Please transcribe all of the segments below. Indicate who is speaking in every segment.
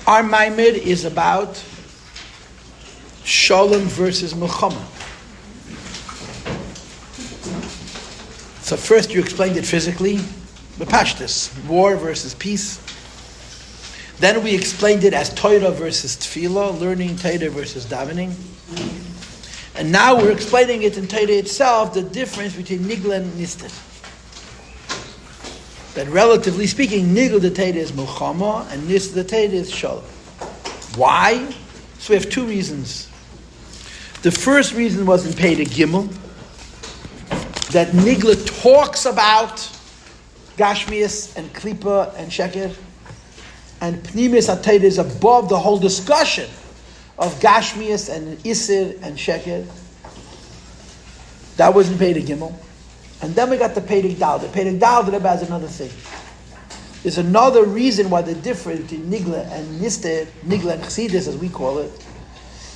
Speaker 1: Our Maimed is about Shalom versus Machon. So first you explained it physically, Bepashtus, war versus peace. Then we explained it as Torah versus Tefillah, learning Torah versus davening. And now we're explaining it in Torah itself, the difference between Nigla and Nisted. That relatively speaking, Nigla the Torah is Milchama and Nisted the Torah is Shalom. Why? So we have two reasons. The first reason was in Pei Gimel, that Nigla talks about Gashmias and Klipa and Sheker, and Pnimius HaTorah is above the whole discussion of Gashmias and Isir and Sheker. That was in Pei Gimel. And then we got the Pei Dal. The Pei Dal has another thing. There's another reason why the difference between Nigla and Nisted, Nigla and Chassidus as we call it,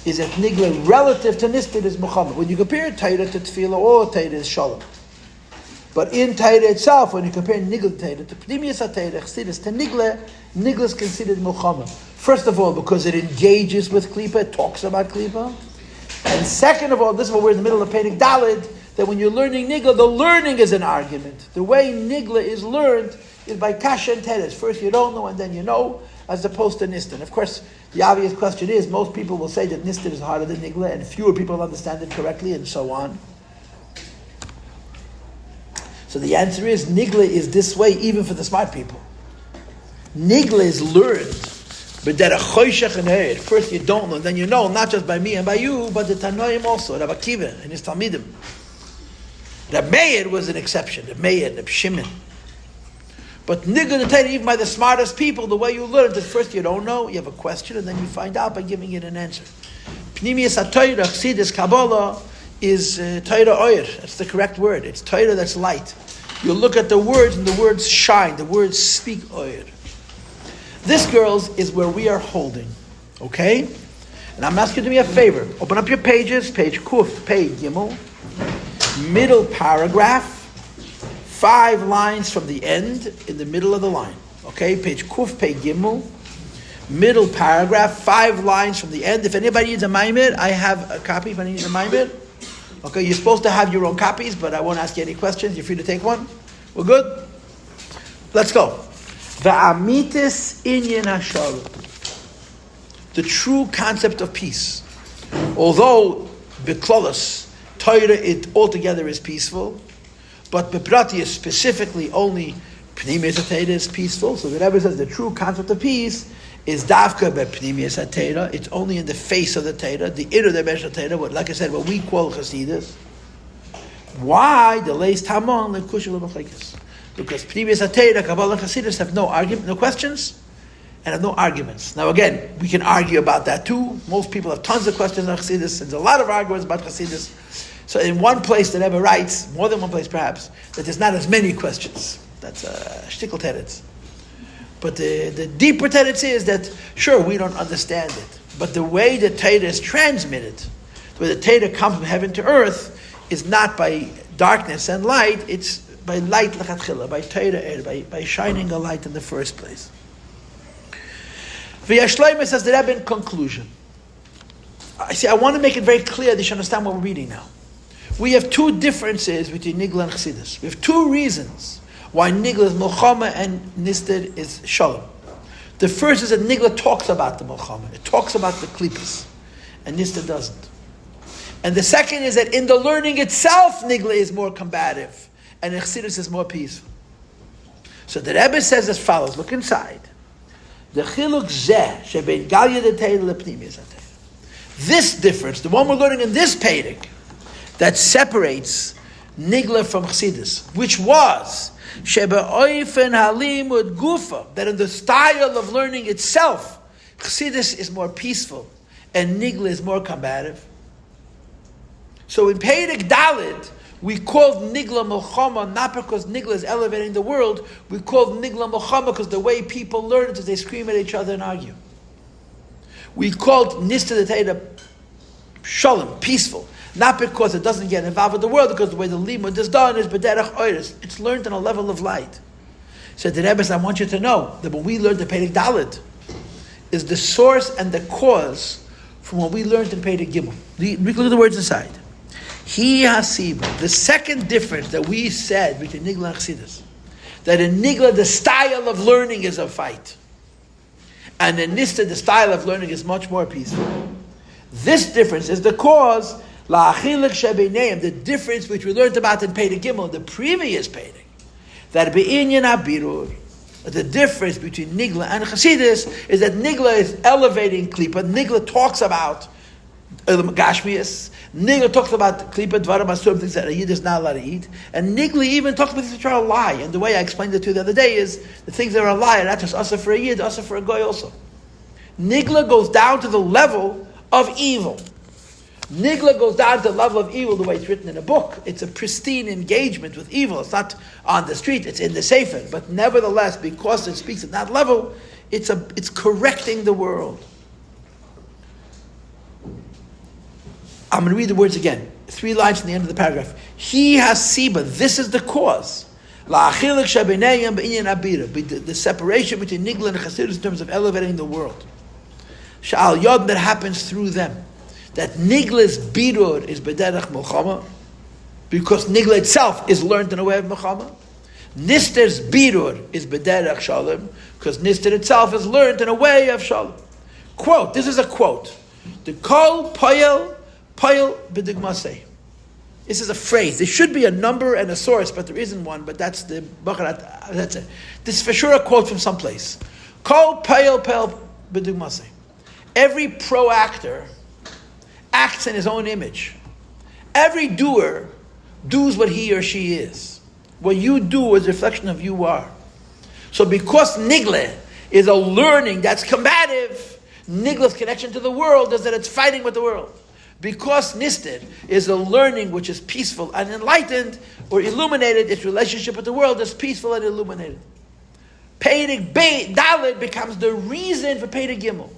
Speaker 1: is that Nigla relative to Nisted is Muhammad. When you compare Torah to Tefillah, all Torah is Shalom. But in Torah itself, when you compare Nigla Torah to Pnimius HaTorah, Chassidus to Nigla, Nigla is considered Muhammad. First of all, because it engages with Klipa, it talks about Klipa. And second of all, this is what we're in the middle of Perek Daled, that when you're learning Nigla, the learning is an argument. The way Nigla is learned is by Kasha and Teres. First you don't know and then you know, as opposed to Nistan. Of course, the obvious question is, most people will say that Nistan is harder than Nigla, and fewer people understand it correctly, and so on. So the answer is, Nigla is this way even for the smart people. Nigla is learned, but that a choshech and eir. First you don't know, then you know, not just by me and by you, but the Tanoim also, Rabbi Akiva and his Talmidim. Rabbi Meir was an exception, Rabbi Meir, Rabbi Shimon. But Nigla the Torah, even by the smartest people, the way you learn is first you don't know, you have a question, and then you find out by giving it an answer. Pnimius HaTorah, Chassidus, Kabbalah, is Torah Oyer. That's the correct word. It's Torah that's light. You look at the words and the words shine. The words speak Oyer. This, girls, is where we are holding. Okay? And I'm asking you to do me a favor. Open up your pages. Page Kuf, Pei Gimel. Middle paragraph. 5 lines from the end in the middle of the line. Okay? Page Kuf, Pei Gimel. Middle paragraph. 5 lines from the end. If anybody needs a maimed, I have a copy. If anybody needs a maimed. Okay, you're supposed to have your own copies, but I won't ask you any questions. You're free to take one. We're good? Let's go. Va'amitis inyan hashalom. The true concept of peace. Although beklolus, Torah, it altogether is peaceful, but beprati is specifically only pnimius HaTorah is peaceful. So the Rebbe says the true concept of peace is davka bepnimius HaTorah. It's only in the face of the Torah, the inner dimension of Torah, like I said, what we call Chassidus. Why? The leis tamon lekushel b'chayis. Because pnimius HaTorah, Kabbalah, and Chassidus have no argument, no questions, and have no arguments. Now again, we can argue about that too. Most people have tons of questions on Chassidus, and there's a lot of arguments about Chassidus. So in one place the Rebbe writes, more than one place perhaps, that there's not as many questions. That's shtickle teretz. But the deeper teretz is that, sure, we don't understand it. But the way the Torah is transmitted, the way the Torah comes from heaven to earth, is not by darkness and light, it's by light l'chatchila, by Torah, by shining a light in the first place. V'yashleima says the Rebbe in conclusion. I want to make it very clear that you should understand what we're reading now. We have 2 differences between Nigla and Chassidus. We have 2 reasons why Nigla is Milchama and Nisted is Shalom. The first is that Nigla talks about the Milchama. It talks about the Klipas. And Nisted doesn't. And the second is that in the learning itself, Nigla is more combative. And Chassidus is more peaceful. So the Rebbe says as follows. Look inside. The chiluk zeh shebein galya de Torah lepnimius HaTorah. This difference, the one we're learning in this Perek, that separates Nigla from Chassidus, which was Shebe'oifen halimud gufa, that in the style of learning itself, Chassidus is more peaceful and Nigla is more combative. So in Perek Daled, we called Nigla Milchama not because Nigla is elevating the world, we called Nigla Milchama because the way people learn it is they scream at each other and argue. We called Nisted the Torah Shalom, peaceful. Not because it doesn't get involved with the world, because the way the limud is done is b'derech oiris. It's learned on a level of light. So the Rebbe says, I want you to know that when we learned the Perek Daled, is the source and the cause from what we learned in Perek Gimel. Look at the words inside. He hasiba. The second difference that we said between Nigla and Chassidus, that in Nigla the style of learning is a fight, and in Nista the style of learning is much more peaceful. This difference is the cause, la'achilik shebeneim, the difference which we learned about in Perek Gimel, the previous Perek, that be'inyan abirur, the difference between Nigla and Chassidus is that Nigla is elevating Klipa. Nigla talks about Gashmias. Nigla talks about Klipa, Dvarim, Asurim, things that a Yid is not allowed to eat. And Nigla even talks about things which are a lie. And the way I explained it to you the other day is the things that are a lie are not just Asa for a Yid, Asa for a Goy also. Nigla goes down to the level of evil. Nigla goes down to the level of evil the way it's written in a book. It's a pristine engagement with evil. It's not on the street, it's in the Sefer. But nevertheless, because it speaks at that level, it's correcting the world. I'm going to read the words again. 3 lines from the end of the paragraph. He has siba. This is the cause. The separation between Nigla and Chassidus in terms of elevating the world. Sha'al Yod, that happens through them. That Nigla's birur is b'derech milchama, because Nigla itself is learned in a way of milchama. Nister's birur is b'derech shalom, because Nister itself is learned in a way of shalom. Quote, this is a quote. The kol poyel b'digmasei. This is a phrase. There should be a number and a source, but there isn't one, but that's the Bakarat, that's it. This is for sure a quote from someplace. Kol poyel b'digmasei. Every pro-actor acts in his own image. Every doer does what he or she is. What you do is a reflection of you are. So because Nigla is a learning that's combative, Nigla's connection to the world is that it's fighting with the world. Because Nister is a learning which is peaceful and enlightened or illuminated, its relationship with the world is peaceful and illuminated. Perek Dalet becomes the reason for Perek Gimel.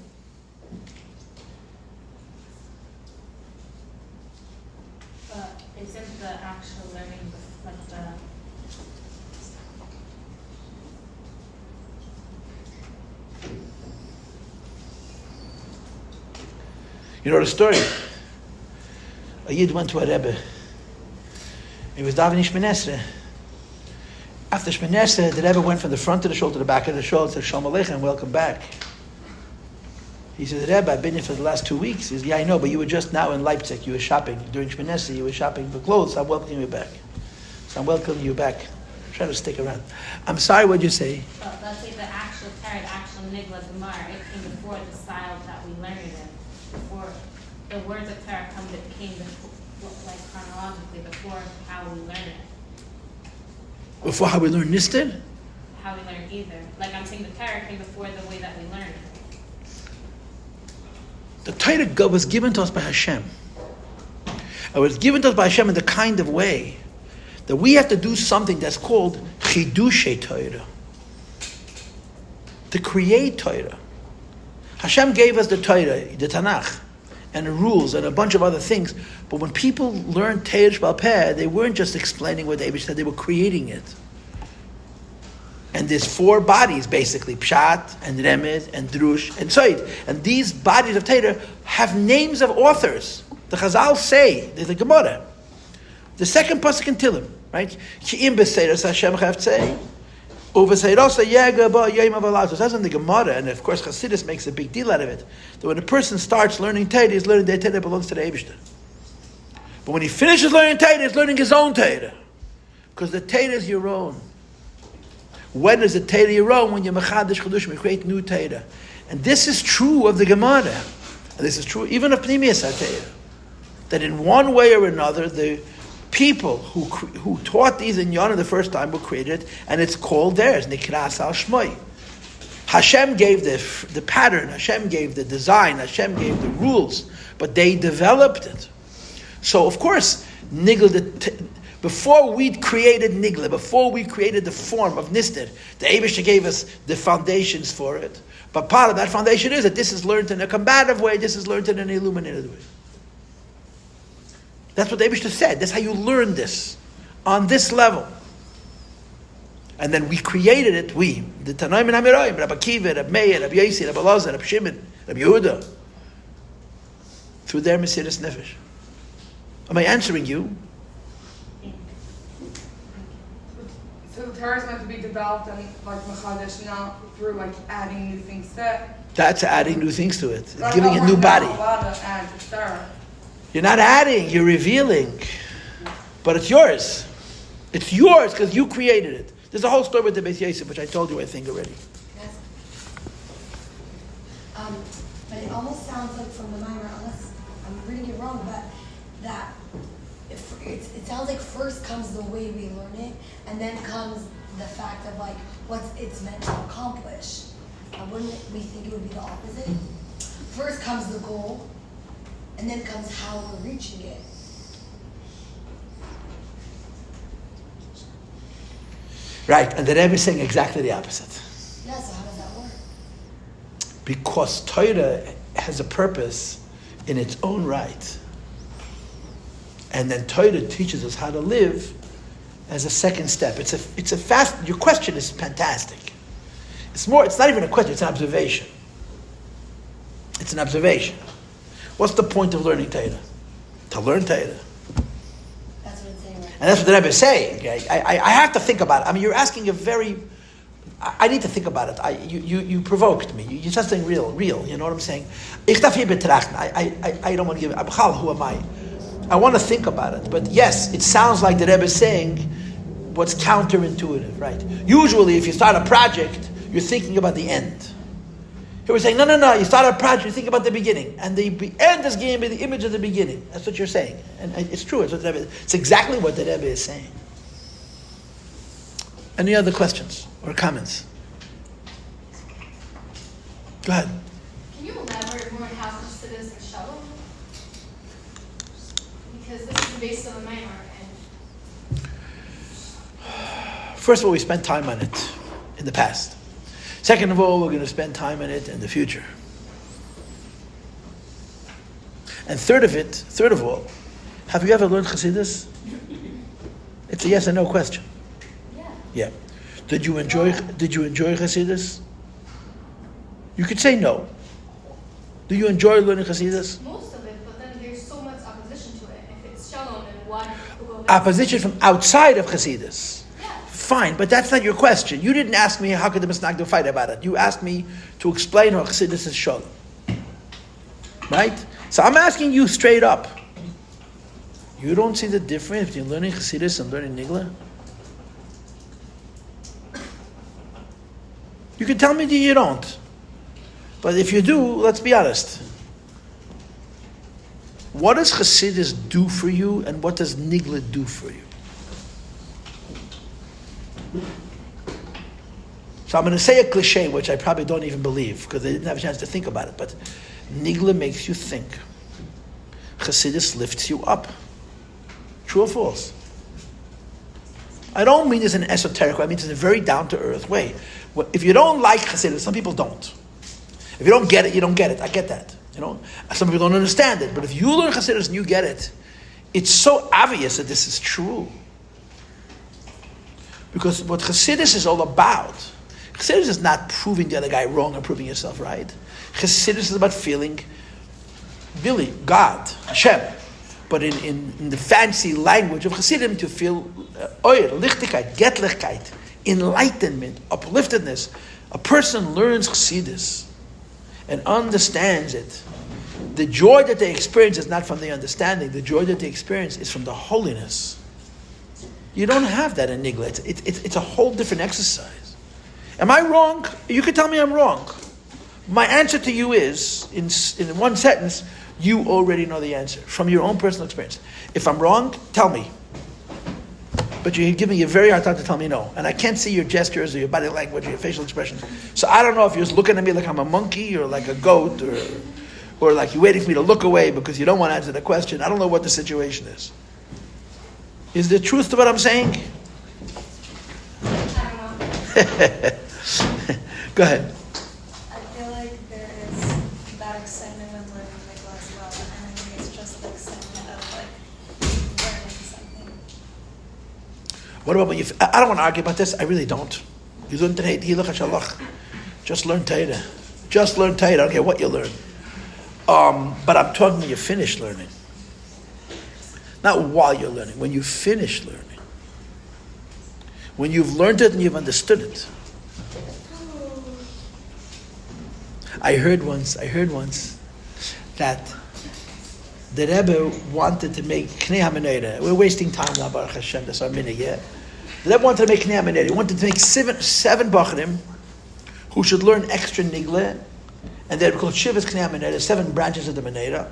Speaker 2: Isn't the actual learning like the...
Speaker 1: You know the story? A Yid went to a Rebbe. He was davening Shmoneh Esrei. After Shmoneh Esrei, the Rebbe went from the front of the shul to the back of the shul and said, Shalom Aleichem, welcome back. He said, Rebbe, I've been here for the last 2 weeks. He said, yeah, I know, but you were just now in Leipzig. You were shopping. During Shmoneh Esrei, you were shopping for clothes. I'm welcoming you back. So I'm welcoming you back. Try to stick around. I'm sorry, what'd you say?
Speaker 2: So let's say the actual Torah, the actual Nigla Gemara, it came before the style that we learned it in. Before the words of Torah came before, like chronologically, before how we learn it.
Speaker 1: Before how we learn Nister?
Speaker 2: How we learn either. Like I'm saying the Torah came before the way that we learn it.
Speaker 1: The Torah was given to us by Hashem. It was given to us by Hashem in the kind of way that we have to do something that's called Chidushe Torah. To create Torah. Hashem gave us the Torah, the Tanakh, and the rules, and a bunch of other things. But when people learned Torah Sheba'al Peh, they weren't just explaining what the Eibush said, they were creating it. And there's 4 bodies, basically, Pshat, and Remez, and Drush, and Tzod. And these bodies of Torah have names of authors. The Chazal say, there's a Gemara. The second pasuk in Tilim, right? Ki'im b'seiros Hashem chavtzei, uv'seirosa yega ba yom avalatos. That's in the Gemara, and of course Chassidus makes a big deal out of it. That when a person starts learning Torah, he's learning that Torah belongs to the Eibishter. But when he finishes learning Torah, he's learning his own Torah. Because the Torah is your own. When is the Torah your own? When you're mechadish chedushim, you create new Torah. And this is true of the Gemara. And this is true even of Pnimiyas HaTorah. That in one way or another, the people who taught these in Yonah the first time were created, and it's called theirs, Nikras al Shmoi. Hashem gave the pattern, Hashem gave the design, Hashem gave the rules, but they developed it. So of course, Nigla, before we created Nigla, before we created the form of Nister, the Eibishter gave us the foundations for it. But part of that foundation is that this is learned in a combative way, this is learned in an illuminated way. That's what the Eibishter said. That's how you learn this, on this level. And then we created it, the Tanaim and Amirayim, Rabbi Akiva, Rabbi Meir, Rabbi Yossi, Rabbi Elazar, Rabbi Shimon, Rabbi Yehuda, through their Mesiras Nefesh. Am I answering you?
Speaker 3: So the Torah is meant to be developed and like Machadish, not through like adding new things to it.
Speaker 1: That's adding new things to it. It's giving it a new body. You're not adding, you're revealing. But it's yours. It's yours because you created it. There's a whole story with the Beis Yosef, which I told you, I think, already.
Speaker 4: Yes. But it almost sounds like from the Mimer, unless I'm reading it wrong, but that it sounds like first comes the way we learn it, and then comes the fact of like what it's meant to accomplish. Wouldn't we think it would be the opposite? First comes the goal, and then comes how we're reaching it.
Speaker 1: Right, and the Rebbe is saying exactly the opposite.
Speaker 4: Yeah, so how does that work?
Speaker 1: Because Torah has a purpose in its own right. And then Torah teaches us how to live as a second step. It's a fast, your question is fantastic. It's not even a question, it's an observation. It's an observation. What's the point of learning Torah? To learn Torah.
Speaker 4: That's what it's saying, right?
Speaker 1: And that's what the Rebbe is saying. I have to think about it. I mean, you're asking a very... I need to think about it. You provoked me. You said something real. You know what I'm saying? Ich darf hier betrachten. I don't want to give... Who am I? I want to think about it. But yes, it sounds like the Rebbe is saying what's counterintuitive, right? Usually, if you start a project, you're thinking about the end. Here we're saying, no, you start a project, you think about the beginning. And the end is going to be the image of the beginning. That's what you're saying. And it's true. It's exactly what the Rebbe is saying. Any other questions or comments? Go ahead.
Speaker 5: Can you elaborate more on how Chassidus and Shalom? Because this is based on the Maimar.
Speaker 1: First of all, we spent time on it in the past. Second of all, we're going to spend time on it in the future. And third of all, have you ever learned Chassidus? It's a yes or no question. Yeah. Did you enjoy Chassidus? You could say no. Do you enjoy learning Chassidus?
Speaker 5: Most of it, but then there's so much opposition to it. If it's Shalom, then what will go
Speaker 1: Opposition from outside of Chassidus.
Speaker 5: Yeah.
Speaker 1: Fine, but that's not your question. You didn't ask me how could the Misnagdim fight about it. You asked me to explain how Chassidus is Shalom. Right? So I'm asking you straight up. You don't see the difference between learning Chassidus and learning Nigla? You can tell me that you don't. But if you do, let's be honest. What does Chassidus do for you and what does Nigla do for you? So I'm going to say a cliche, which I probably don't even believe because I didn't have a chance to think about it. But Nigla makes you think. Chassidus lifts you up. True or false? I don't mean this in an esoteric way. I mean this in a very down-to-earth way. If you don't like Chassidus, some people don't. If you don't get it, you don't get it. I get that. You know, some people don't understand it. But if you learn Chassidus and you get it, it's so obvious that this is true. Because what Chassidus is all about, Chassidus is not proving the other guy wrong and proving yourself right. Chassidus is about feeling, really, God, Hashem. But in the fancy language of Chassidim, to feel oyer, lichtigkeit, getlichkeit, enlightenment, upliftedness. A person learns Chassidus and understands it. The joy that they experience is not from the understanding. The joy that they experience is from the holiness. You don't have that in Nigla. It's a whole different exercise. Am I wrong? You can tell me I'm wrong. My answer to you is, in one sentence, you already know the answer from your own personal experience. If I'm wrong, tell me. But you're giving me a very hard time to tell me no. And I can't see your gestures or your body language or your facial expressions. So I don't know if you're looking at me like I'm a monkey or like a goat or like you're waiting for me to look away because you don't want to answer the question. I don't know what the situation is. Is there truth to what I'm saying?
Speaker 5: I don't know.
Speaker 1: Go ahead.
Speaker 6: I feel like there is that excitement of learning Nigla as well, and I think it's just the excitement of like learning something.
Speaker 1: What about when you? I don't want to argue about this. I really don't. You learn today. Just learn Torah. Just learn Torah. I don't care what you learn. But I'm talking when you finish learning. Not while you're learning. When you finish learning. When you've learned it and you've understood it. I heard once that the Rebbe wanted to make Knei HaMenorah. We're wasting time now, Baruch Hashem, that's our minute, yeah? The Rebbe wanted to make Knei HaMenorah. He wanted to make seven Bachrim who should learn extra Nigle, and they're called Shivas Knei HaMenorah, 7 branches of the Menorah,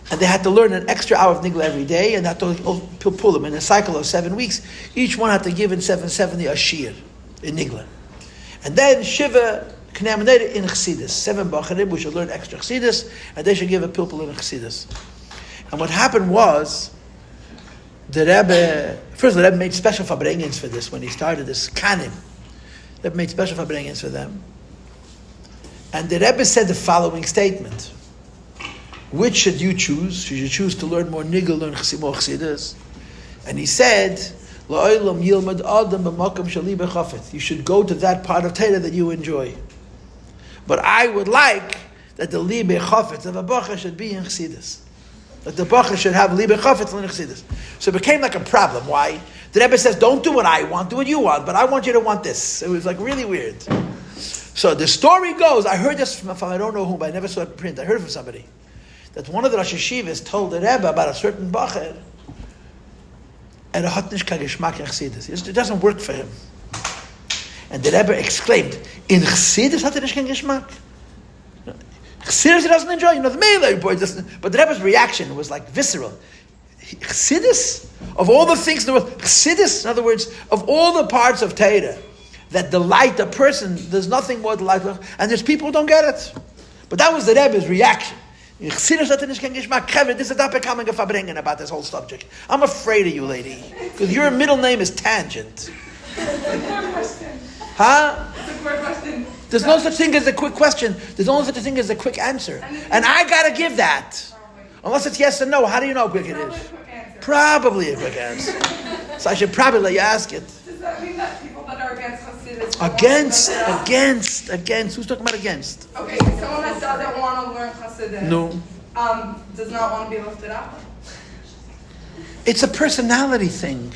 Speaker 1: and they had to learn an extra hour of Nigle every day, and that to pull them in a cycle of 7 weeks. Each one had to give in 770 a shir in Nigle. And then Shiva Knei HaMenorah in Chassidus. 7 Bachrim who should learn extra Chassidus, and they should give a pilpul in Chassidus. And what happened was, the Rebbe made special farbrengens for this when he started this kanim. The Rebbe made special farbrengens for them. And the Rebbe said the following statement. Which should you choose? Should you choose to learn more nigel, learn more chassidus? And he said, La'olam yilmad adam b'makom shali b'chafet. You should go to that part of Torah that you enjoy. But I would like that the li b'chafet of a bacha should be in chassidus. That the bacha should have li b'chafet in chassidus. So it became like a problem. Why? The Rebbe says, don't do what I want, do what you want, but I want you to want this. It was like really weird. So the story goes, I heard this from I don't know whom, but I never saw it in print. I heard it from somebody. That one of the Rosh Hashivas told the Rebbe about a certain bacher, and a hat nicht kein Geschmack in Chassidus. It doesn't work for him. And the Rebbe exclaimed, in Chassidus hat nicht kein Geschmack? Chassidus he doesn't enjoy. The Melee boy doesn't. But the Rebbe's reaction was like visceral. Chassidus? Of all the things in the world, Chassidus, in other words, of all the parts of Torah that delight a person, there's nothing more delightful, and there's people who don't get it. But that was the Rebbe's reaction. This is not becoming a farbrengen about this whole subject. I'm afraid of you, lady, because your middle name is Tangent. Huh?
Speaker 3: It's a quick question.
Speaker 1: There's no such thing as a quick question. There's only such a thing as a quick answer. And I gotta give that. Unless it's yes or no. How do you know how quick it is? Probably a quick answer. So I should probably let you ask it.
Speaker 3: Does that mean that people that are against Chassidus...
Speaker 1: Against. Who's talking about against?
Speaker 3: Okay, someone that doesn't want to learn Chassidus...
Speaker 1: No.
Speaker 3: Does not want to be lifted up?
Speaker 1: It's a personality thing.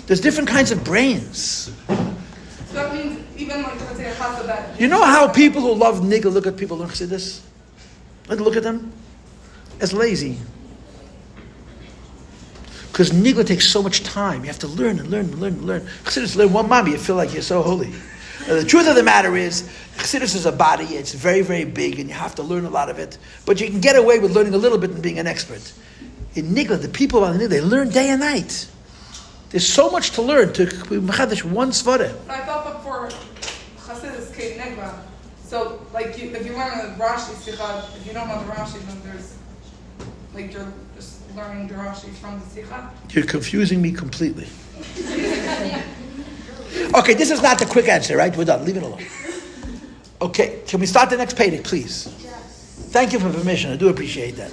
Speaker 1: There's different kinds of brains.
Speaker 3: So that means even like, let's say a chassid that...
Speaker 1: You know how people who love nigga look at people who learn Chassidus? Look at them as lazy. Because nigla takes so much time. You have to learn and learn. Chassidus, learn one mama, you feel like you're so holy. The truth of the matter is, Chassidus is a body. It's very, very big, and you have to learn a lot of it. But you can get away with learning a little bit and being an expert. In nigla, the people on the nigla, they learn day and night. There's so much to learn to machadish one svara.
Speaker 3: I thought before Chassidus came nigla. So, like, if you learn the Rashi Sikha, if you don't know the Rashi, then there's, like, you're just learning the Rashi from the Sikha.
Speaker 1: You're confusing me completely. Okay, this is not the quick answer, right? We're done. Leave it alone. Okay, can we start the next payday, please? Yes. Thank you for permission. I do appreciate that.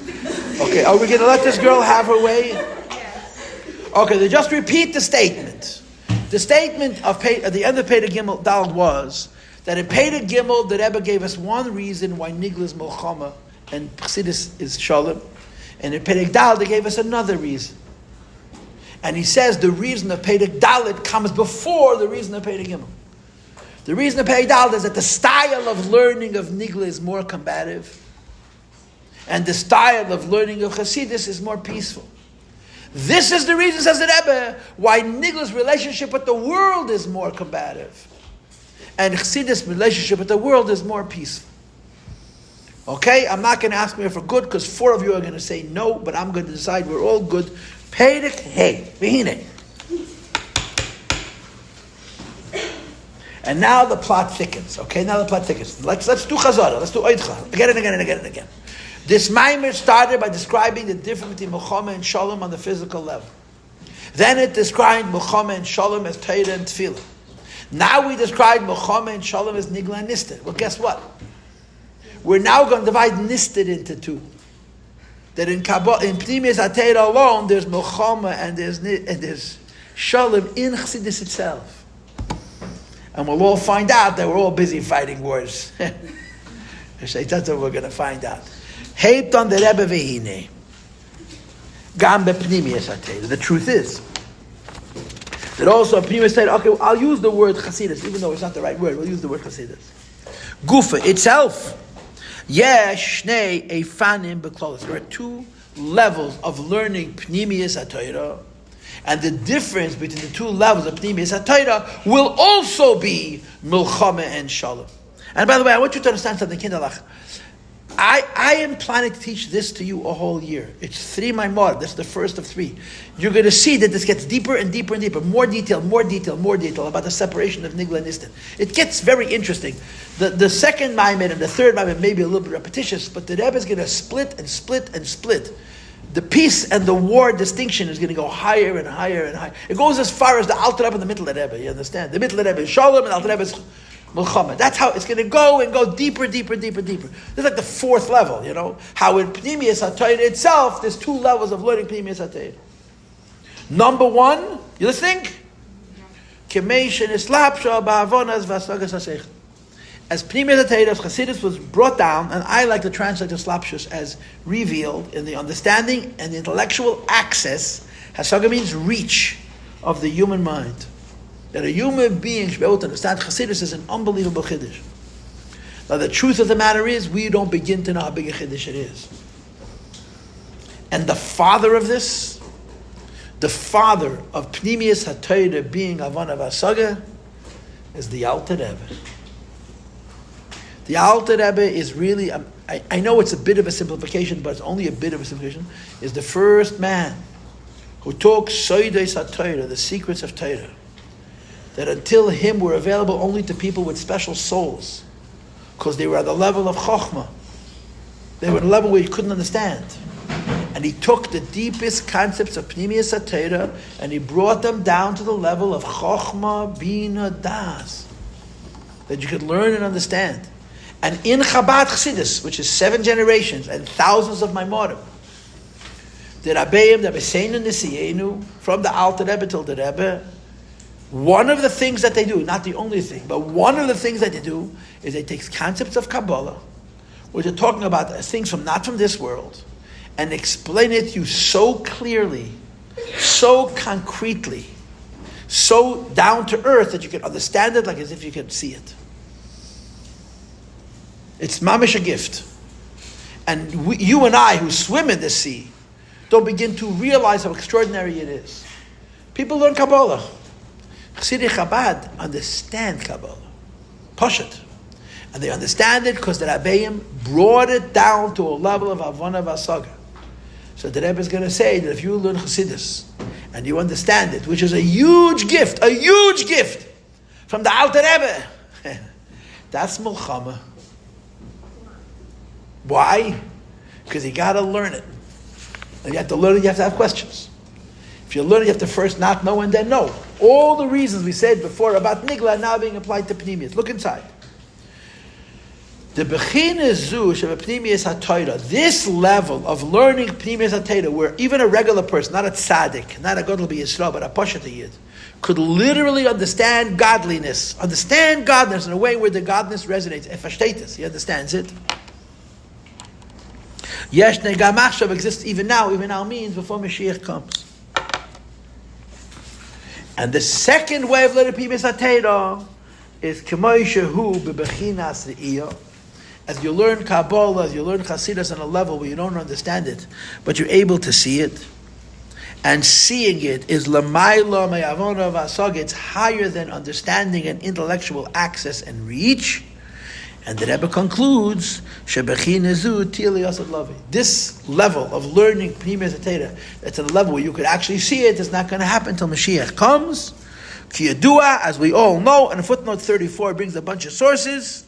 Speaker 1: Okay, are we going to let this girl have her way? Yes. Okay, then just repeat the statement. The statement at the end of Peidah Gimel Daled was that in Peidah Gimel, the Rebbe gave us one reason why Nigla is Milchama and Chassidus is Shalom. And in Peidah Daled, they gave us another reason. And he says the reason of Peidah Dalet comes before the reason of Peidah Gimel. The reason of Peidah Dalet is that the style of learning of Nigla is more combative. And the style of learning of Chassidus is more peaceful. This is the reason, says the Rebbe, why Nigla's relationship with the world is more combative. And Chassidus' relationship with the world is more peaceful. Okay, I'm not going to ask me for good because 4 of you are going to say no, but I'm going to decide we're all good. Peidik, hey, v'hine. And now the plot thickens. Okay, now the plot thickens. Let's do chazara. Let's do oidcha. Again. This Maimer started by describing the difference between Machon and Shalom on the physical level. Then it described Machon and Shalom as Torah and Tefillah. Now we describe Machon and Shalom as Nigla and Nisted. Well, guess what? We're now going to divide Nisted into 2. that in Pnimius HaTeira alone, there's Milchama and there's Shalom in Chassidus itself. And we'll all find out that we're all busy fighting wars. That's what we're going to find out. Heiton the Rebbe vehine. Gam bepnimius HaTeira. The truth is that also Pnimius HaTeira, okay, I'll use the word Chassidus, even though it's not the right word, we'll use the word Chassidus. Gufa itself. Yesh shnei efanim beklolos. There are two levels of learning Pnimius HaTeira, and the difference between the two levels of Pnimius HaTeira will also be Milchama and Shalom. And by the way, I want you to understand something, Kinderlach. I am planning to teach this to you a whole year. It's 3 Maimor. That's the first of 3. You're going to see that this gets deeper and deeper and deeper. More detail about the separation of Nigla and Nistan. It gets very interesting. The second Maimor and the third Maimor may be a little bit repetitious, but the Rebbe is going to split and split and split. The peace and the war distinction is going to go higher and higher and higher. It goes as far as the Alter Rebbe and the Middle Rebbe. You understand? The Middle Rebbe is Shalom and the Alter Rebbe is Milchama. That's how it's going to go and go deeper. This is like the 4th level, you know. How in Pnimius HaTeira itself, there's 2 levels of learning Pnimius HaTeira. Number 1, you listening? As Pnimius HaTeira of Chassidus was brought down, and I like to translate the slapshus as revealed in the understanding and the intellectual access. Hasaga means reach of the human mind. That a human being should be able to understand Chassidus is an unbelievable Chiddush. Now the truth of the matter is, we don't begin to know how big a Chiddush it is. And the father of this, the father of Pnimius HaTeira being Avana Vasaga, is the Alter Rebbe. The Alter Rebbe is really, I know it's a bit of a simplification, but it's only a bit of a simplification, is the first man who took Soides HaTeira, the secrets of Torah, that until him were available only to people with special souls, because they were at the level of Chokhmah. They were at a level where you couldn't understand. And he took the deepest concepts of Pnimius HaTeira and he brought them down to the level of Chokhmah Bina Das, that you could learn and understand. And in Chabad Chassidus, which is 7 generations and thousands of Maimorim, the Rabbeim, the Beseinu Nisiyenu, from the Alter Rebbe till the Rebbe, one of the things that they do, not the only thing, but one of the things that they do is they take concepts of Kabbalah, which are talking about things not from this world, and explain it to you so clearly, so concretely, so down to earth that you can understand it like as if you can see it. It's mamish a gift. And you and I who swim in the sea don't begin to realize how extraordinary it is. People learn Kabbalah. Chassidei Chabad understand Kabbalah. Poshet. And they understand it because the Rabbeim brought it down to a level of Avana Vasaga. So the Rebbe is going to say that if you learn Chassidus and you understand it, which is a huge gift from the Alter Rebbe, that's Milchama. Why? Because you got to learn it. And you have to learn it, you have to have questions. If you learn it, you have to first not know and then know. All the reasons we said before about Nigla are now being applied to Pnimius. Look inside. The Bechina Zu Sheva Pnimius HaTeira, this level of learning Pnimius HaTeira, where even a regular person, not a tzaddik, not a Gadol B'Yisrael, but a Pashat Yid, could literally understand godliness in a way where the godliness resonates. Efashtetis, he understands it. Yesh Negam Achshav exists even now means before Mashiach comes. And the second way of learning Pnimius HaTeira is K'may Shehu B'Bechinas Re'iyah. As you learn Kabbalah, as you learn Chassidus on a level where you don't understand it, but you're able to see it. And seeing it is L'mayla Me'avona V'Asag. It's higher than understanding and intellectual access and reach. And the Rebbe concludes, Shebechina Tili Yasad Lavi. This level of learning Pnimius HaTeira, that's a level where you could actually see it, is not going to happen until Mashiach comes. Ki Yadua, as we all know, and footnote 34 brings a bunch of sources.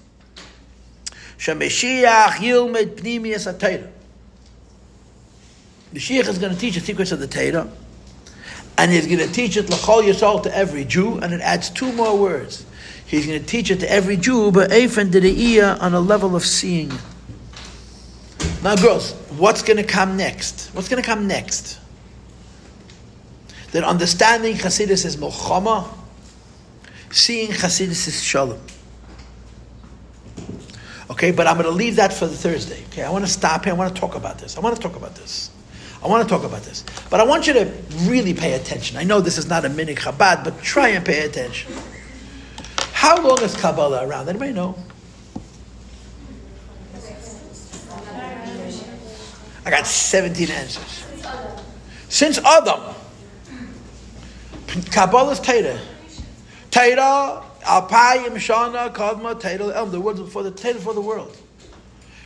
Speaker 1: Shemeshiach Yilmed Pnimius HaTeira. Mashiach is going to teach the secrets of the Torah, and he's going to teach it L'chol Yisrael to every Jew, and it adds 2 more words. He's going to teach it to every Jew, but Eifen Dere'iyah on a level of seeing. Now, girls, what's going to come next? What's going to come next? That understanding Chassidus is Milchama, seeing Chassidus is Shalom. Okay, but I'm going to leave that for the Thursday. Okay, I want to stop here. I want to talk about this. But I want you to really pay attention. I know this is not a mini Chabad, but try and pay attention. How long is Kabbalah around? Anybody know? I got 17 answers. Since Adam. Kabbalah's Torah. Torah, Alpayim, Shana, Kadma, Torah, Elm. The words for the Torah for the world.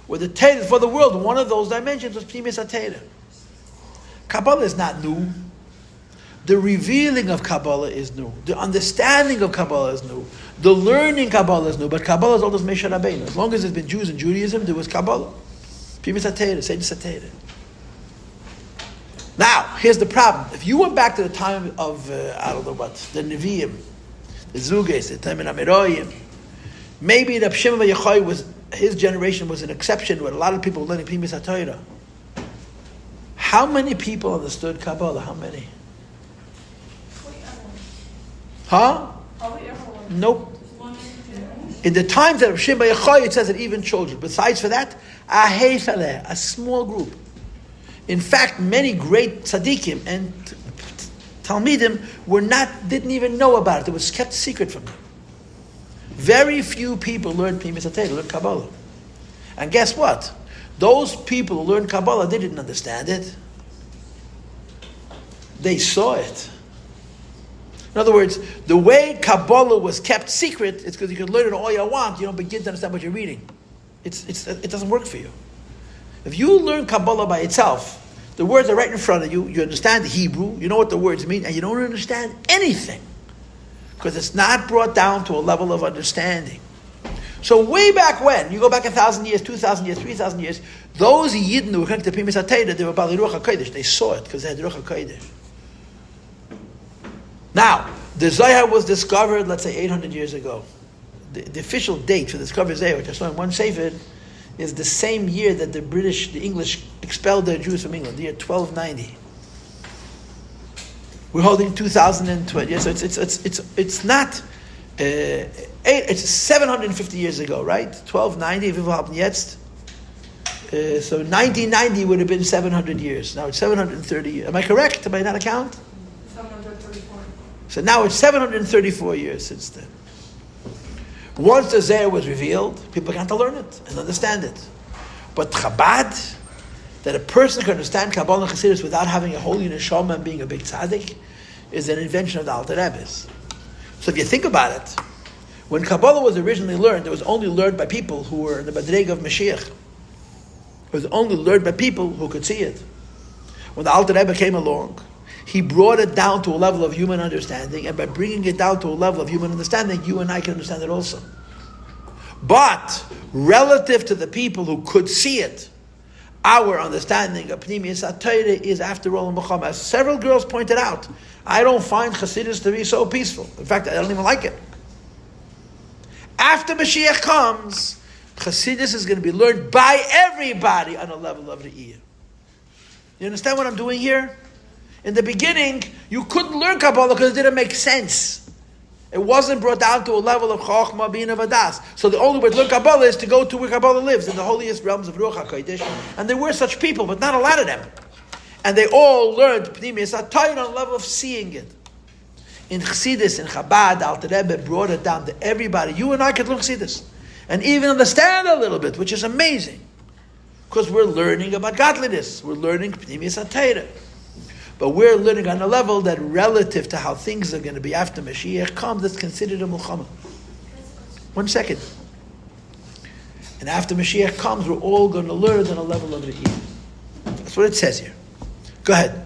Speaker 1: With the Torah for the world, one of those dimensions was Pnimis HaTorah. Kabbalah is not new. The revealing of Kabbalah is new. The understanding of Kabbalah is new. The learning Kabbalah is new. But Kabbalah is always Moshe Rabbeinu. As long as there's been Jews in Judaism, there was Kabbalah. Pnimis HaTorah, Seidus HaTorah. Now, here's the problem. If you went back to the time of, I don't know what, the Nevi'im, the Zuges, the Temimim Amiroyim, maybe the Shimon Yochai was, his generation was an exception with a lot of people learning Pnimis HaTorah. How many people understood Kabbalah? How many? Huh? Nope. In the times of Shimon Yochai, it says that even children. Besides for that, a small group. In fact, many great tzaddikim and talmidim didn't even know about it. It was kept secret from them. Very few people learned Pnimis HaTorah, learned Kabbalah. And guess what? Those people who learned Kabbalah, they didn't understand it. They saw it. In other words, the way Kabbalah was kept secret, it's because you can learn it all you want, you don't begin to understand what you're reading. It doesn't work for you. If you learn Kabbalah by itself, the words are right in front of you, you understand the Hebrew, you know what the words mean, and you don't understand anything. Because it's not brought down to a level of understanding. So way back when, you go back 1,000 years, 2,000 years, 3,000 years, those Yidden who were connected to Pnimis HaTorah, they were Bali Ruach HaKodesh. They saw it because they had Ruach HaKodesh. Now, the Zohar was discovered, let's say 800 years ago. The official date for the discovery of Zohar, which I saw in one sefer, is the same year that the English expelled their Jews from England, the year 1290. We're holding 2020. So it's not. It's 750 years ago, right? 1290. Wir haben jetzt. So 1990 would have been 700 years. Now it's 730 years. Am I correct? Am I not a count?
Speaker 3: 734.
Speaker 1: So now it's 734 years since then. Once the Zohar was revealed, people began to learn it and understand it. But Chabad, that a person can understand Kabbalah and Chassidus without having a holy neshama and being a big tzaddik, is an invention of the Alter Rebbe's. So if you think about it, when Kabbalah was originally learned, it was only learned by people who were in the Madrega of Mashiach. It was only learned by people who could see it. When the Alter Rebbe came along, he brought it down to a level of human understanding, and by bringing it down to a level of human understanding, you and I can understand it also. But, relative to the people who could see it, our understanding of Pnimis HaTorah is, after all, Machon. As several girls pointed out, I don't find Chassidus to be so peaceful. In fact, I don't even like it. After Mashiach comes, Chassidus is going to be learned by everybody on a level of Re'iyah. You understand what I'm doing here? In the beginning, you couldn't learn Kabbalah because it didn't make sense. It wasn't brought down to a level of Chochmah, being of Adas. So the only way to learn Kabbalah is to go to where Kabbalah lives, in the holiest realms of Ruach HaKodesh. And there were such people, but not a lot of them. And they all learned Pnimis HaTorah on a level of seeing it. In Chassidus, in Chabad, Alter Rebbe brought it down to everybody. You and I could learn Chassidus. And even understand a little bit, which is amazing. Because we're learning about godliness. We're learning Pnimis HaTorah. But we're learning on a level that, relative to how things are going to be after Mashiach comes, that's considered a Milchama. 1 second. And after Mashiach comes, we're all going to learn on a level of Re'iyah. That's what it says here. Go ahead.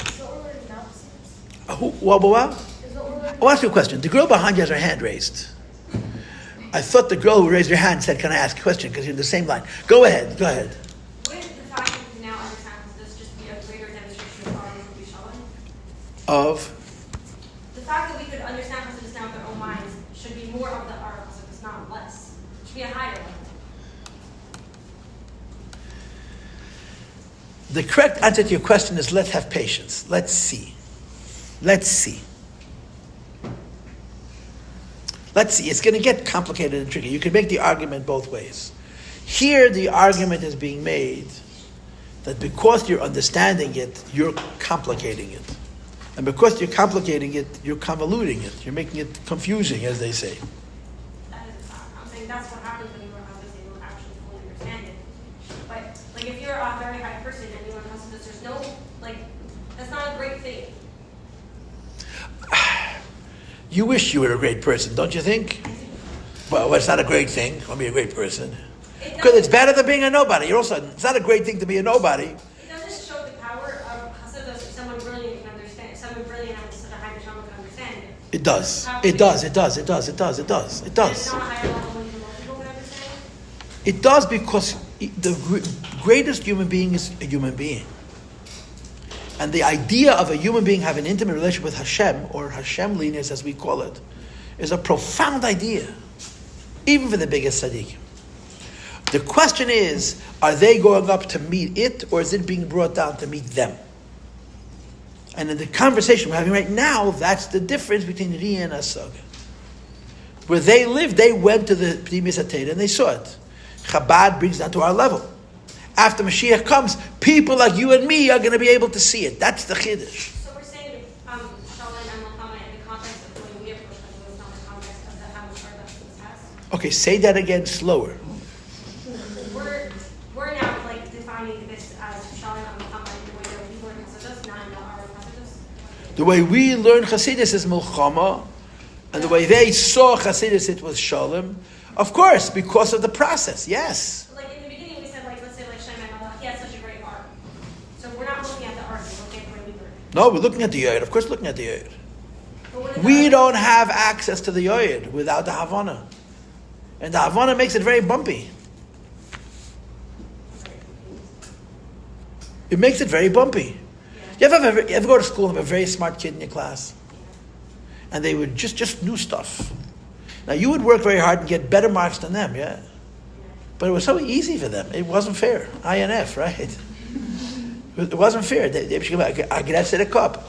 Speaker 5: Is what we're learning now?
Speaker 1: What? I'll ask you a question. The girl behind you has her hand raised. I thought the girl who raised her hand said, "Can I ask a question?" Because you're in the same line. Go ahead.
Speaker 7: Wouldn't the fact that we now understand this just be a greater demonstration of our Yishalom?
Speaker 1: Of?
Speaker 7: The fact that we could understand Chassidus now with our own minds should be more of the art of Chassidus, not less. It should be a higher level.
Speaker 1: The correct answer to your question is let's have patience. Let's see. Let's see. Let's see. It's going to get complicated and tricky. You can make the argument both ways. Here, the argument is being made that because you're understanding it, you're complicating it. And because you're complicating it, you're convoluting it. You're making it confusing, as they say.
Speaker 7: That is a fact. I'm saying that's what happens when you learn Chassidus, you don't actually fully understand it. But like if you're a very high person and you learn Chassidus, there's no like that's not a great thing.
Speaker 1: You wish you were a great person, don't you think? Well, it's not a great thing to be a great person. Because it's better than being a nobody. You're also, it's not a great thing to be a nobody.
Speaker 7: It doesn't show the power of Chassidus if someone brilliant can understand, someone brilliant and such a high neshama can understand it.
Speaker 1: It does. It does. It does. It does. It does. It does. It
Speaker 7: It's
Speaker 1: does.
Speaker 7: not a higher level when most people can understand it.
Speaker 1: It does because the greatest human being is a human being. And the idea of a human being having an intimate relationship with Hashem, or Hashem-liness as we call it, is a profound idea, even for the biggest tzaddikim. The question is, are they going up to meet it, or is it being brought down to meet them? And in the conversation we're having right now, that's the difference between Riyah and Asaga. Where they lived, they went to the Pnimis HaTorah and they saw it. Chabad brings that to our level. After Mashiach comes, people like you and me are going to be able to see it. That's the Chiddush.
Speaker 7: So we're saying Shalom and Muhammad in the context of the way we approach Chassidus, not the context of the how much Chassidus has.
Speaker 1: Okay, say that again slower.
Speaker 7: We're now like defining this as Shalom and Muhammad in the way that we learn Chassidus, not in our Chassidus.
Speaker 1: The way we learn Chassidus is Milchama, and the way they saw Chassidus, it was Shalom. Of course, because of the process, yes.
Speaker 7: Like in the beginning, we said like let's say like Shimon Malach, he had such a great art. So we're not looking at the art, we're looking at the way we learn.
Speaker 1: No, we're looking at the Yoyed. Of course, looking at the Yoyed.
Speaker 7: But what is
Speaker 1: We
Speaker 7: the
Speaker 1: don't have access to the Yoyed without the Havana. And the Havana makes it very bumpy. It makes it very bumpy. You ever go to school and have a very smart kid in your class? And they would just knew stuff. Now you would work very hard and get better marks than them, yeah? But it was so easy for them. It wasn't fair. INF, right? It wasn't fair. I get a cup.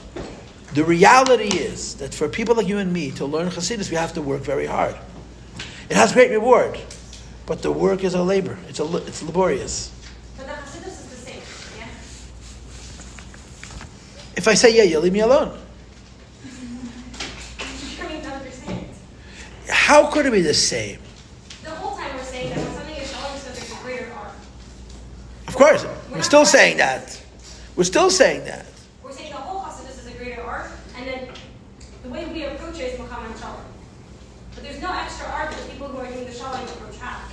Speaker 1: The reality is that for people like you and me to learn Chassidus, we have to work very hard. It has great reward, but the work is a labor. It's laborious.
Speaker 7: But the Chassidus is the same, yeah?
Speaker 1: If I say yeah, you leave me alone.
Speaker 7: I mean, to understand.
Speaker 1: How could it be the same?
Speaker 7: The whole time we're saying that when something is Shalom, it's because there's a greater art.
Speaker 1: Of course, we're still saying that. We're still saying that.
Speaker 7: We're saying the whole Chassidus is a greater art, and then the way we approach it is Machon and Shalom. But there's no extra art that people who are doing the Shalom approach have.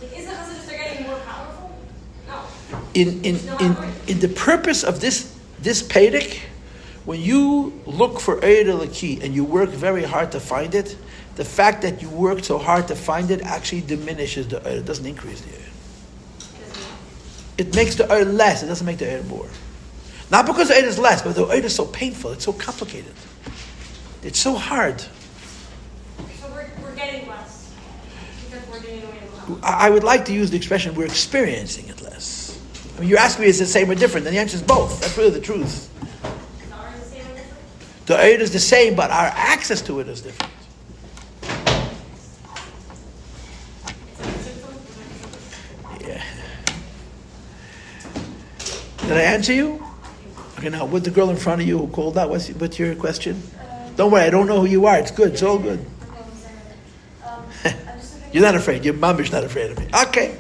Speaker 7: Like, is the Chassidus they're getting more powerful? No.
Speaker 1: In the purpose of this Pedic, when you look for Eid Eliki and you work very hard to find it, the fact that you worked so hard to find it actually diminishes the Eid. It doesn't increase the Eid. It makes the Eid less. It doesn't make the Eid more. Not because the Eid is less, but the Eid is so painful. It's so complicated. It's so hard.
Speaker 7: So we're getting less because we're doing it away with
Speaker 1: I would like to use the expression, we're experiencing it less. I mean, you ask me, is it the same or different? And the answer is both. That's really the truth.
Speaker 7: Is ours the same or different?
Speaker 1: The Eid is the same, but our access to it is different. Yeah. Did I answer you? Okay, now, with the girl in front of you who called out, what's your question? Don't worry, I don't know who you are. It's good. It's all good. You're not afraid. Your mom is not afraid of me. Okay.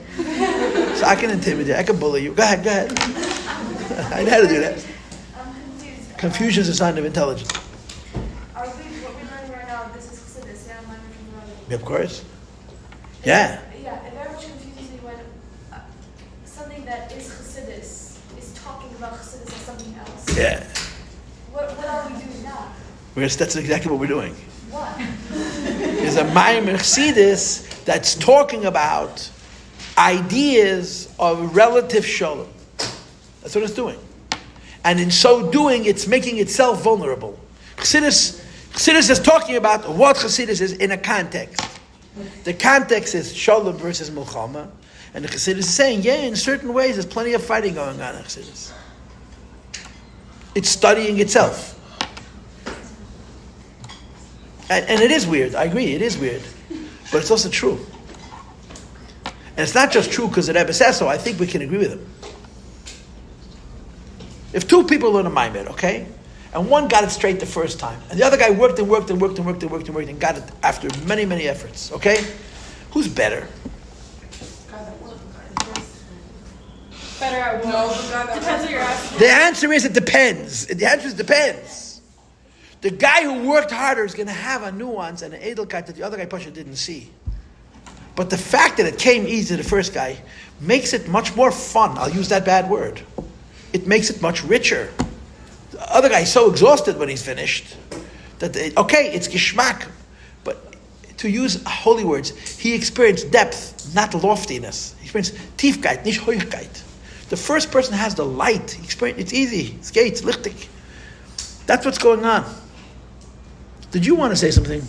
Speaker 1: So I can intimidate. I can bully you. Go ahead. I know how to do that.
Speaker 6: I'm confused.
Speaker 1: Confusion is a sign of intelligence.
Speaker 6: Are we, what we're learning right now, this is Chassidus, yeah? Am I
Speaker 1: Of course. Yeah.
Speaker 6: Yeah, it very much confuses me when something that is Chassidus is talking about Chassidus as something else.
Speaker 1: Yeah.
Speaker 6: What are we doing now?
Speaker 1: That's exactly what we're doing.
Speaker 6: What?
Speaker 1: There's a Ma'amer Chassidus that's talking about ideas of relative shalom. That's what it's doing. And in so doing, it's making itself vulnerable. Chassidus is talking about what Chassidus is in a context. The context is shalom versus milchama. And the Chassidus is saying, yeah, in certain ways, there's plenty of fighting going on in Chassidus. It's studying itself. And it is weird, I agree, it is weird. But it's also true. And it's not just true because the Rebbe says so, I think we can agree with him. If two people learn a Maimed, okay? And one got it straight the first time, and the other guy worked and got it after many, many efforts, okay? Who's better?
Speaker 5: Better at what?
Speaker 3: No, the guy that
Speaker 5: Depends what you're asking.
Speaker 1: The answer is it depends. The answer is depends. The guy who worked harder is going to have a nuance and an edelkeit that the other guy Pasha didn't see. But the fact that it came easy to the first guy makes it much more fun. I'll use that bad word. It makes it much richer. The other guy's so exhausted when he's finished that, it's geschmack. But to use holy words, he experienced depth, not loftiness. He experienced tiefkeit, nicht hochkeit. The first person has the light. He experienced, it's easy. It's gay, it's lichtig. That's what's going on. Did you want to say something?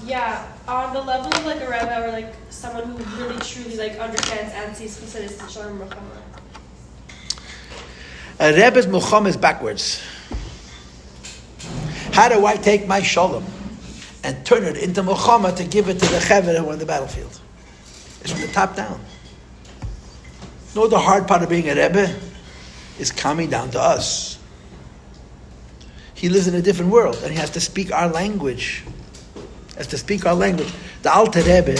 Speaker 6: Yeah, on the level of like a Rebbe or like someone who really truly like understands and sees Chassidus and Shalom Machon.
Speaker 1: A Rebbe's Machon is backwards. How do I take my Shalom and turn it into Machon to give it to the Chaver who are on the battlefield? It's from the top down. No, the hard part of being a Rebbe is coming down to us. He lives in a different world and he has to speak our language. The Alter Rebbe,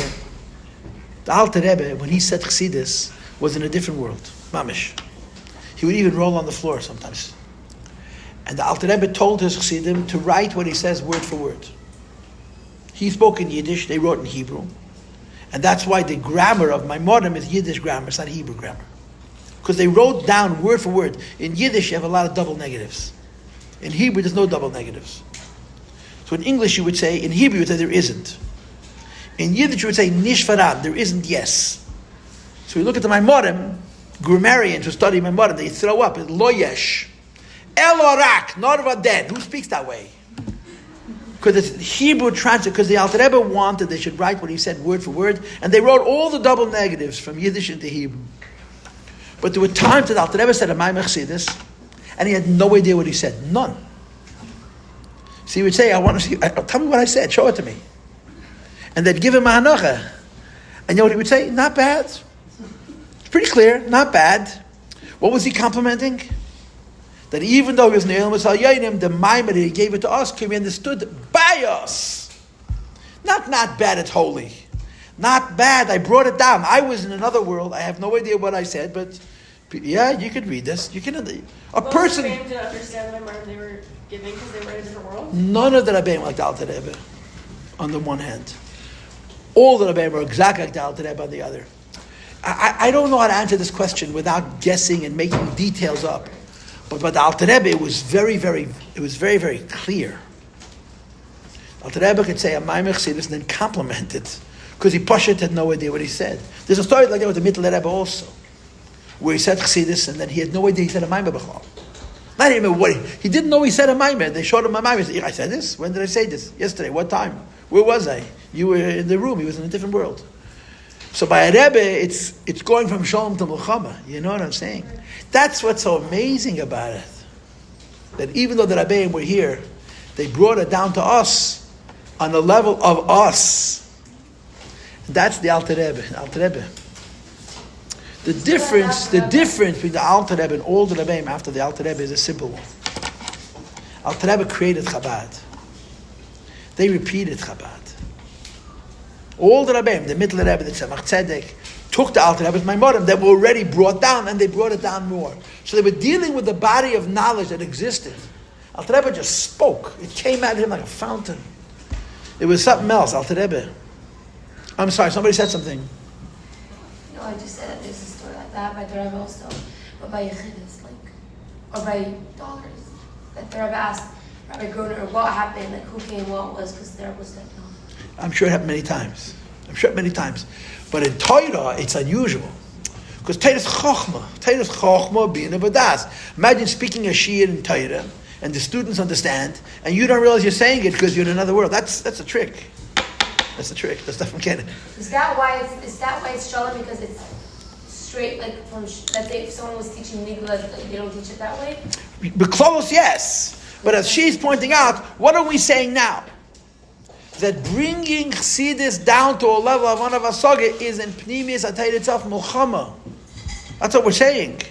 Speaker 1: when he said Chassidus, was in a different world. Mamish. He would even roll on the floor sometimes. And the Alter Rebbe told his Chassidim to write what he says word for word. He spoke in Yiddish, they wrote in Hebrew. And that's why the grammar of Maimonim is Yiddish grammar, it's not Hebrew grammar. Because they wrote down word for word. In Yiddish, you have a lot of double negatives. In Hebrew, there's no double negatives. So in English, you would say, in Hebrew, you would say there isn't. In Yiddish, you would say nish farad, there isn't yes. So you look at the Maimonim, grammarians who study Maimonim, they throw up, lo yesh. Elorak, not vaden. Who speaks that way? Because it's Hebrew translate, because the Alter Rebbe wanted they should write what he said word for word, and they wrote all the double negatives from Yiddish into Hebrew. But there were times that the Alter Rebbe said a Maimach Chassidus, and he had no idea what he said. None. So he would say, I want to see, tell me what I said, show it to me. And they'd give him a hanocha. And you know what he would say? Not bad. It's pretty clear, not bad. What was he complimenting? That even though he was Ne'elam Yainim, the Maimon he gave it to us, can be understood by us. Not bad, it's holy. Not bad, I brought it down. I was in another world, I have no idea what I said, but yeah, you could read this. You can, a person...
Speaker 6: Most didn't understand the Maimon they were giving because they were in a different world?
Speaker 1: None of the Rabbeim like the Alter Rebbe, on the one hand. All the Rabbeim were exactly like the Alter Rebbe on the other. I don't know how to answer this question without guessing and making details up. But the Alter Rebbe, it was very, very clear. Alter Rebbe could say a Maimach Chassidus and then compliment it. Because he Pashat had no idea what he said. There's a story like that with the Mittel Rebbe also. Where he said Chassidus and then he had no idea he said a Maimach B'chol. Not even what he didn't know he said a Maimach. They showed him a Maimach. He said, I said this? When did I say this? Yesterday. What time? Where was I? You were in the room. He was in a different world. So by a Rebbe, it's going from Shalom to Milchama. You know what I'm saying? That's what's so amazing about it. That even though the Rabbeim were here, they brought it down to us on the level of us. That's the Alter Rebbe. The difference between the Alter Rebbe and all the Rabbeim after the Alter Rebbe is a simple one. Alter Rebbe created Chabad. They repeated Chabad. All the Rabbeim, the Mittel Rebbe, the Tzemach Tzedek, took the Alter Rebbe's Maimonim that were already brought down, and they brought it down more. So they were dealing with the body of knowledge that existed. Alter Rebbe just spoke. It came out of him like a fountain. It was something else, Alter Rebbe. I'm sorry, somebody said something.
Speaker 4: No, I just said that there's a story like that by the Rebbe also, but by Yechidus, or by dollars. That the Rebbe asked Rabbi Gruner what happened, who came, what was, because the Rebbe was like, no.
Speaker 1: I'm sure it happened many times. But in Torah, it's unusual. Because Torah is Chochmah being a Vadas. Imagine speaking a Shir in Torah, and the students understand, and you don't realize you're saying it because you're in another world. That's a trick. That's a trick. That's not from Canada.
Speaker 4: Is that why it's Shalom? Because
Speaker 6: straight, like from, let's say if someone was teaching Nigla, like, they don't teach it that way?
Speaker 1: But close, yes. But as she's pointing out, what are we saying now? That bringing Chassidus down to a level of one of Asaga is in Pnimius Atayt itself, Mulchama. That's what we're saying.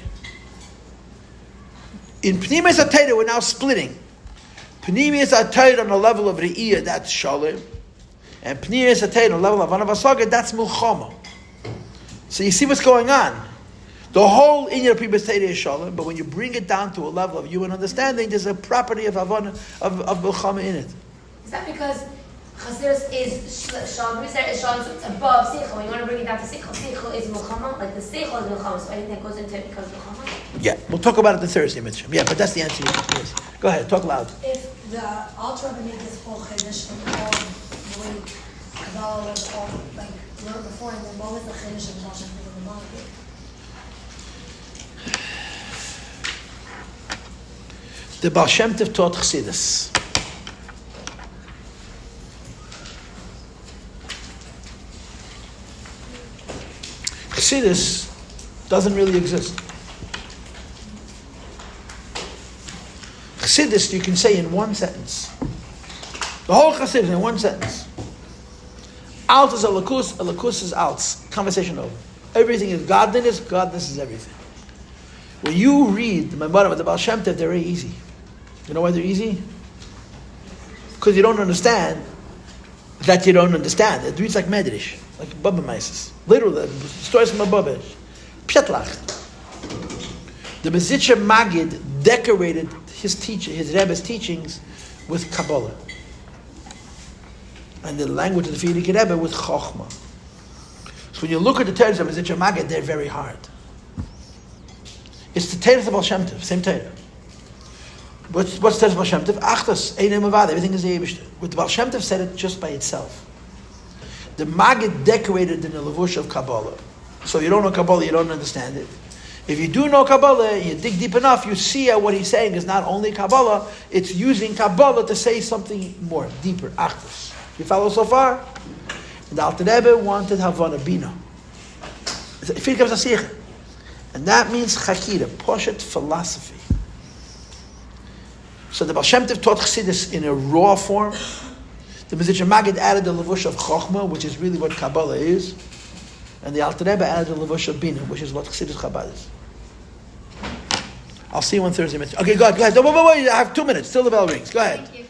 Speaker 1: In Pnimius Atayt, we're now splitting. Pnimius Atayt on the level of Re'iyah, that's Shalom. And Pnimius Atayt on the level of one of Asaga, that's Mulchama. So you see what's going on. The whole Inyan of Pnimius Atayt is Shalom, but when you bring it down to a level of human understanding, there's a property of Havana, of Mulchama in it.
Speaker 6: Is that because Chassidus is Shalom, is Shalom, so it's above Seichel? When you want to bring it down to Seichel, Seichel is Mulchama, like the Seichel is Mulchama, so I think that goes into it because Mulchama?
Speaker 1: Yeah, we'll talk about it the Thursday, Mitzvah. Yeah, but that's the answer. Yes. Go ahead, talk loud.
Speaker 4: If the Alter Rebbe made this whole Chiddush from all the way Kabbalah was all like learned before, and then what was the Chiddush of the Baal Shem Tov of the Malachim?
Speaker 1: The Baal Shem Tov taught Chassidus. Chassidus doesn't really exist. Chassidus, you can say in one sentence. The whole Chassidus in one sentence. Alt is a lakus is alt. Conversation over. Everything is godliness is everything. When you read the Memorah of the Baal Shem Tov, they're very easy. You know why they're easy? Because you don't understand that you don't understand. It reads like Medrash, like Baba Maises. Literally, the stories from a Baba. Pshatlach. The Mezitcher Magid decorated his Rebbe's teachings with Kabbalah. And the language of the Frierdiker Rebbe with Chochmah. So when you look at the Torahs of Mezitcher Magid, they're very hard. It's the Torah of the Baal Shem Tov, same Torah. What's the Torah of Baal Shem Tov? Achtas, Einem Avad, everything is the Eibishter. But the Baal Shem Tov said it just by itself. The Magid decorated in the Levush of Kabbalah. So you don't know Kabbalah, you don't understand it. If you do know Kabbalah, you dig deep enough, you see what he's saying is not only Kabbalah, it's using Kabbalah to say something more, deeper, Achtas. You follow so far? And the Alter Rebbe wanted Havana Bina. And that means Chakira, Poshet philosophy. So the Baal Shem Tov taught Chassidus in a raw form. The Mezitcher Magid added the Levush of Chochmah, which is really what Kabbalah is. And the Alter Rebbe added the Levush of Bina, which is what Chassidus Chabad is. I'll see you on Thursday. Okay, go ahead. Wait, I have 2 minutes. Still the bell rings. Go ahead.
Speaker 8: Thank you.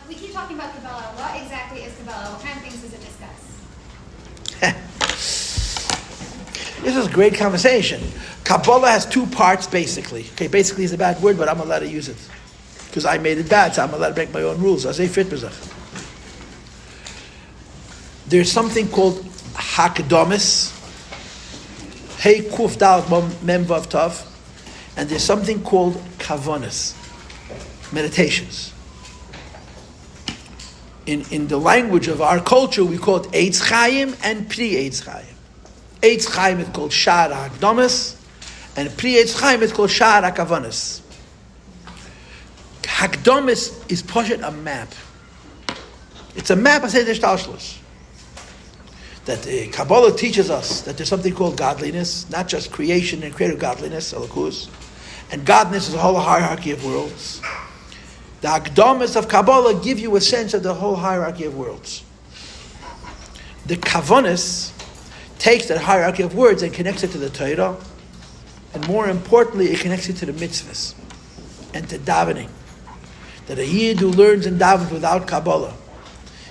Speaker 8: We keep talking about Kabbalah. What exactly is Kabbalah? What kind of things does it discuss?
Speaker 1: This is a great conversation. Kabbalah has 2 parts, basically. Okay, basically is a bad word, but I'm allowed to use it. Because I made it bad, so I'm allowed to break my own rules. I say fit bezach. There's something called Hakdamis. Hey Kuf Dal Mem Vav Tav. And there's something called Kavanas. Meditations. In the language of our culture, we call it Eitz Chaim and Pri Eitz Chaim. Eitz Chaim is called Sha'ar HaKdamis, and Pri Eitz Chaim is called Sha'ar HaKavanis. Hakdamis is poshet a map. It's a map of Seder Shtalshlus. That Kabbalah teaches us that there's something called godliness, not just creation and creative godliness, alakus, and godliness is a whole hierarchy of worlds. The Hakdamis of Kabbalah give you a sense of the whole hierarchy of worlds. The Kavanis takes that hierarchy of words and connects it to the Torah, and more importantly, it connects it to the mitzvahs and to davening. That a Yid who learns and davens without Kabbalah,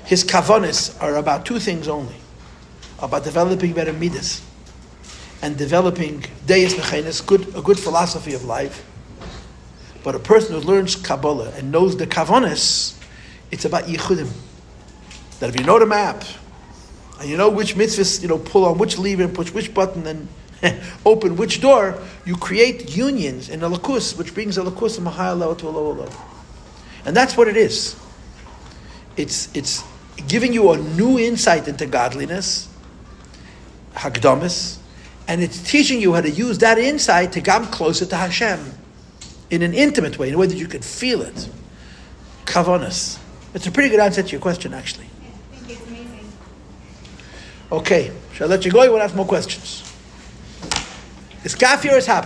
Speaker 1: his Kavanis are about 2 things only: about developing better midas and developing deis mechenis, a good philosophy of life. But a person who learns Kabbalah and knows the Kavanis, it's about yichudim. That if you know the map and you know which mitzvahs, pull on which lever and push which button and open which door, you create unions in a lakus, which brings a lakus from a higher level to a lower level. And that's what it is. It's giving you a new insight into godliness, Hakdamis, and it's teaching you how to use that insight to come closer to Hashem in an intimate way, in a way that you can feel it. Kavanas. It's a pretty good answer to your question, actually.
Speaker 8: Yeah, thank you. It's amazing.
Speaker 1: Okay, shall I let you go? You want to ask more questions? Is kafir or is hapcha?